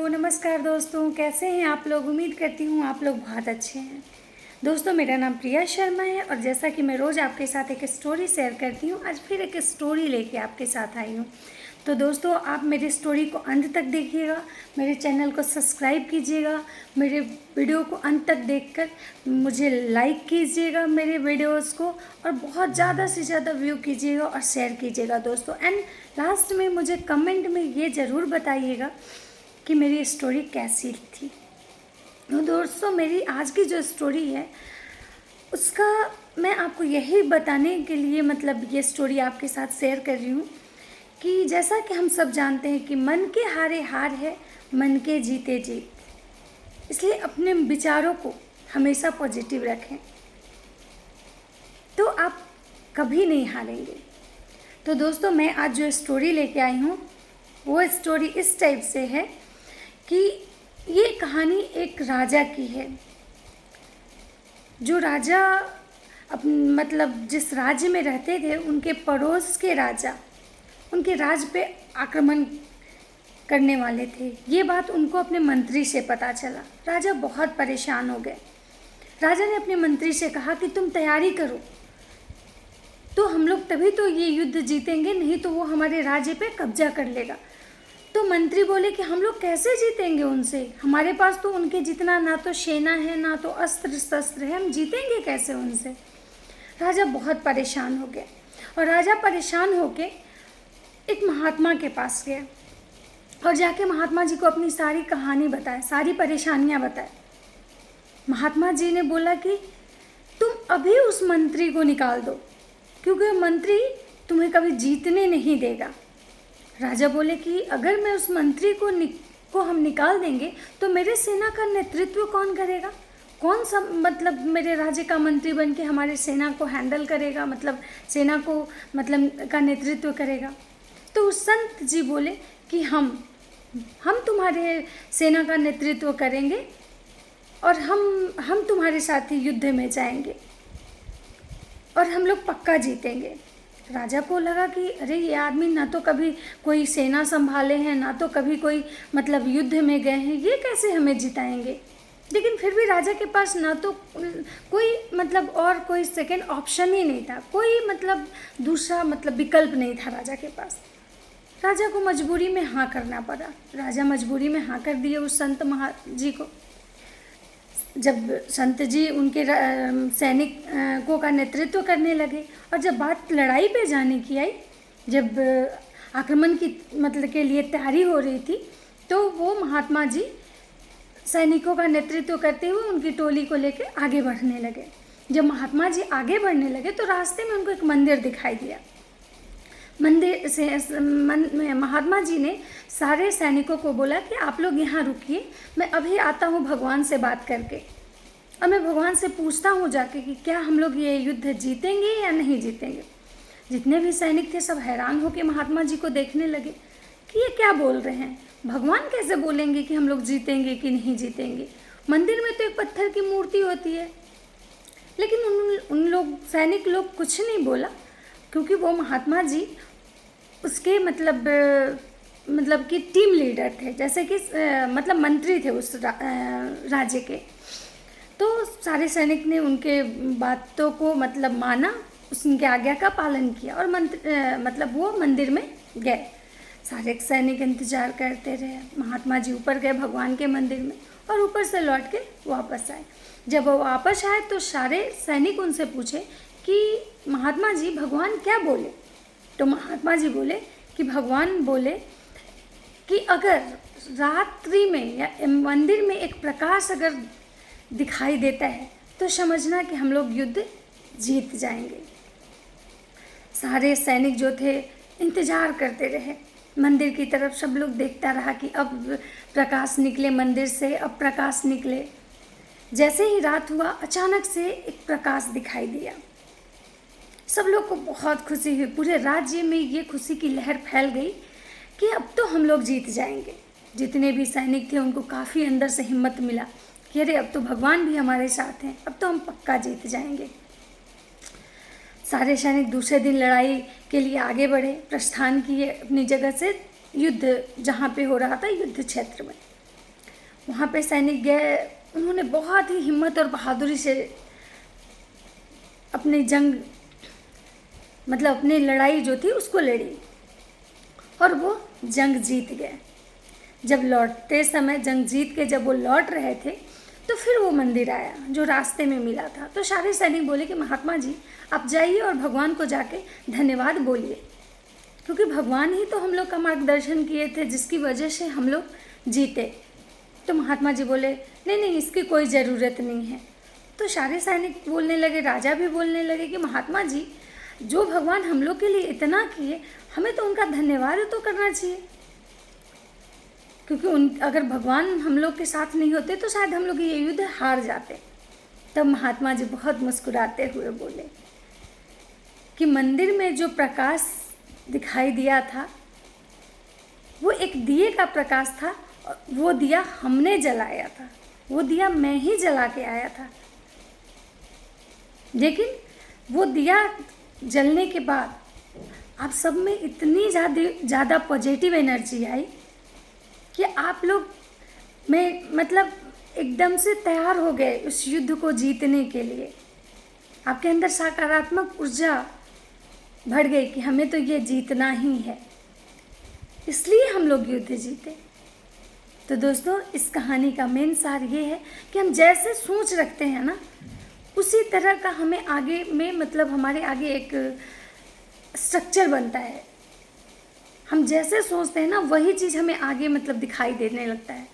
Hello नमस्कार दोस्तों, कैसे हैं आप लोग। उम्मीद करती हूँ आप लोग बहुत अच्छे हैं। दोस्तों, मेरा नाम प्रिया शर्मा है और जैसा कि मैं रोज़ आपके साथ एक स्टोरी शेयर करती हूँ, आज फिर एक स्टोरी लेके आपके साथ आई हूँ। तो दोस्तों, आप मेरी स्टोरी को अंत तक देखिएगा, मेरे चैनल को सब्सक्राइब कीजिएगा, मेरे वीडियो को अंत तक देखकर मुझे लाइक कीजिएगा मेरे वीडियोस को, और बहुत ज़्यादा से ज़्यादा व्यू कीजिएगा और शेयर कीजिएगा दोस्तों। एंड लास्ट में मुझे कमेंट में ये ज़रूर बताइएगा कि मेरी स्टोरी कैसी थी। तो दोस्तों, मेरी आज की जो स्टोरी है उसका मैं आपको यही बताने के लिए ये स्टोरी आपके साथ शेयर कर रही हूँ कि जैसा कि हम सब जानते हैं कि मन के हारे हार है, मन के जीते जीत। इसलिए अपने विचारों को हमेशा पॉजिटिव रखें तो आप कभी नहीं हारेंगे। तो दोस्तों, मैं आज जो स्टोरी लेके आई हूँ वो स्टोरी इस टाइप से है कि ये कहानी एक राजा की है। जो राजा जिस राज्य में रहते थे, उनके पड़ोस के राजा उनके राज पे आक्रमण करने वाले थे। ये बात उनको अपने मंत्री से पता चला। राजा बहुत परेशान हो गए। राजा ने अपने मंत्री से कहा कि तुम तैयारी करो, तो हम लोग तभी तो ये युद्ध जीतेंगे, नहीं तो वो हमारे राज्य पे कब्जा कर लेगा। तो मंत्री बोले कि हम लोग कैसे जीतेंगे उनसे, हमारे पास तो उनके जितना ना तो सेना है ना तो अस्त्र शस्त्र है, हम जीतेंगे कैसे उनसे। राजा बहुत परेशान हो गए और राजा परेशान होके एक महात्मा के पास गया और जाके महात्मा जी को अपनी सारी कहानी बताए, सारी परेशानियां बताए। महात्मा जी ने बोला कि तुम अभी उस मंत्री को निकाल दो, क्योंकि मंत्री तुम्हें कभी जीतने नहीं देगा। राजा बोले कि अगर मैं उस मंत्री को हम निकाल देंगे तो मेरे सेना का नेतृत्व कौन करेगा, कौन सा मेरे राज्य का मंत्री बन के हमारे सेना को हैंडल करेगा, सेना को का नेतृत्व करेगा। तो उस संत जी बोले कि हम तुम्हारे सेना का नेतृत्व करेंगे और हम तुम्हारे साथ ही युद्ध में जाएंगे और हम लोग पक्का जीतेंगे। राजा को लगा कि अरे, ये आदमी ना तो कभी कोई सेना संभाले हैं, ना तो कभी कोई युद्ध में गए हैं, ये कैसे हमें जिताएंगे। लेकिन फिर भी राजा के पास ना तो कोई और कोई सेकंड ऑप्शन ही नहीं था, कोई दूसरा विकल्प नहीं था राजा के पास। राजा को मजबूरी में हाँ करना पड़ा। राजा मजबूरी में हाँ कर दिए उस संत जी को। जब संत जी उनके सैनिकों का नेतृत्व करने लगे और जब बात लड़ाई पे जाने की आई, जब आक्रमण की के लिए तैयारी हो रही थी, तो वो महात्मा जी सैनिकों का नेतृत्व करते हुए उनकी टोली को लेकर आगे बढ़ने लगे। जब महात्मा जी आगे बढ़ने लगे तो रास्ते में उनको एक मंदिर दिखाई दिया। मंदिर से महात्मा जी ने सारे सैनिकों को बोला कि आप लोग यहाँ रुकिए, मैं अभी आता हूँ भगवान से बात करके, और मैं भगवान से पूछता हूँ जाके कि क्या हम लोग ये युद्ध जीतेंगे या नहीं जीतेंगे। जितने भी सैनिक थे सब हैरान होकर महात्मा जी को देखने लगे कि ये क्या बोल रहे हैं, भगवान कैसे बोलेंगे कि हम लोग जीतेंगे कि नहीं जीतेंगे। मंदिर में तो एक पत्थर की मूर्ति होती है। लेकिन उन सैनिक लोग कुछ नहीं बोला, क्योंकि वो महात्मा जी उसके कि टीम लीडर थे, जैसे कि मंत्री थे उस राज्य के। तो सारे सैनिक ने उनके बातों को माना, उनके आज्ञा का पालन किया और वो मंदिर में गए। सारे सैनिक इंतजार करते रहे। महात्मा जी ऊपर गए भगवान के मंदिर में और ऊपर से लौट के वापस आए। जब वो वापस आए तो सारे सैनिक उनसे पूछे कि महात्मा जी भगवान क्या बोले। तो महात्मा जी बोले कि भगवान बोले कि अगर रात्रि में या मंदिर में एक प्रकाश अगर दिखाई देता है तो समझना कि हम लोग युद्ध जीत जाएंगे। सारे सैनिक जो थे इंतजार करते रहे मंदिर की तरफ। सब लोग देखता रहा कि अब प्रकाश निकले मंदिर से, अब प्रकाश निकले। जैसे ही रात हुआ, अचानक से एक प्रकाश दिखाई दिया। सब लोग को बहुत खुशी हुई। पूरे राज्य में ये खुशी की लहर फैल गई कि अब तो हम लोग जीत जाएंगे। जितने भी सैनिक थे उनको काफ़ी अंदर से हिम्मत मिला कि अरे, अब तो भगवान भी हमारे साथ हैं, अब तो हम पक्का जीत जाएंगे। सारे सैनिक दूसरे दिन लड़ाई के लिए आगे बढ़े, प्रस्थान किए अपनी जगह से, युद्ध जहाँ पे हो रहा था, युद्ध क्षेत्र में। वहाँ पे सैनिक गए, उन्होंने बहुत ही हिम्मत और बहादुरी से अपनी जंग मतलब अपनी लड़ाई जो थी उसको लड़ी और वो जंग जीत गए। जब लौटते समय जंग जीत के जब वो लौट रहे थे तो फिर वो मंदिर आया जो रास्ते में मिला था। तो सारे सैनिक बोले कि महात्मा जी आप जाइए और भगवान को जाके धन्यवाद बोलिए, क्योंकि भगवान ही तो हम लोग का मार्गदर्शन किए थे जिसकी वजह से हम लोग जीते। तो महात्मा जी बोले नहीं नहीं, इसकी कोई ज़रूरत नहीं है। तो सारे सैनिक बोलने लगे, राजा भी बोलने लगे कि महात्मा जी जो भगवान हम लोग के लिए इतना किए, हमें तो उनका धन्यवाद तो करना चाहिए, क्योंकि अगर भगवान हम लोग के साथ नहीं होते तो शायद हम लोग ये युद्ध हार जाते। तब महात्मा जी बहुत मुस्कुराते हुए बोले कि मंदिर में जो प्रकाश दिखाई दिया था वो एक दिए का प्रकाश था, वो दिया हमने जलाया था, वो दिया मैं ही जला के आया था। लेकिन वो दिया जलने के बाद आप सब में इतनी ज़्यादा पॉजिटिव एनर्जी आई कि आप लोग में मतलब एकदम से तैयार हो गए उस युद्ध को जीतने के लिए। आपके अंदर सकारात्मक ऊर्जा भर गई कि हमें तो ये जीतना ही है, इसलिए हम लोग युद्ध जीते। तो दोस्तों इस कहानी का मेन सार ये है कि हम जैसे सोच रखते हैं ना, उसी तरह का हमें आगे में मतलब हमारे आगे एक स्ट्रक्चर बनता है। हम जैसे सोचते हैं ना वही चीज़ हमें आगे मतलब दिखाई देने लगता है।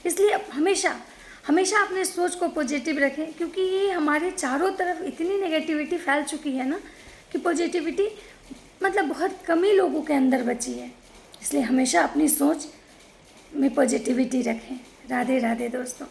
इसलिए हमेशा हमेशा अपने सोच को पॉजिटिव रखें, क्योंकि ये हमारे चारों तरफ इतनी नेगेटिविटी फैल चुकी है ना कि पॉजिटिविटी मतलब बहुत कम ही लोगों के अंदर बची है। इसलिए हमेशा अपनी सोच में पॉजिटिविटी रखें। राधे राधे दोस्तों।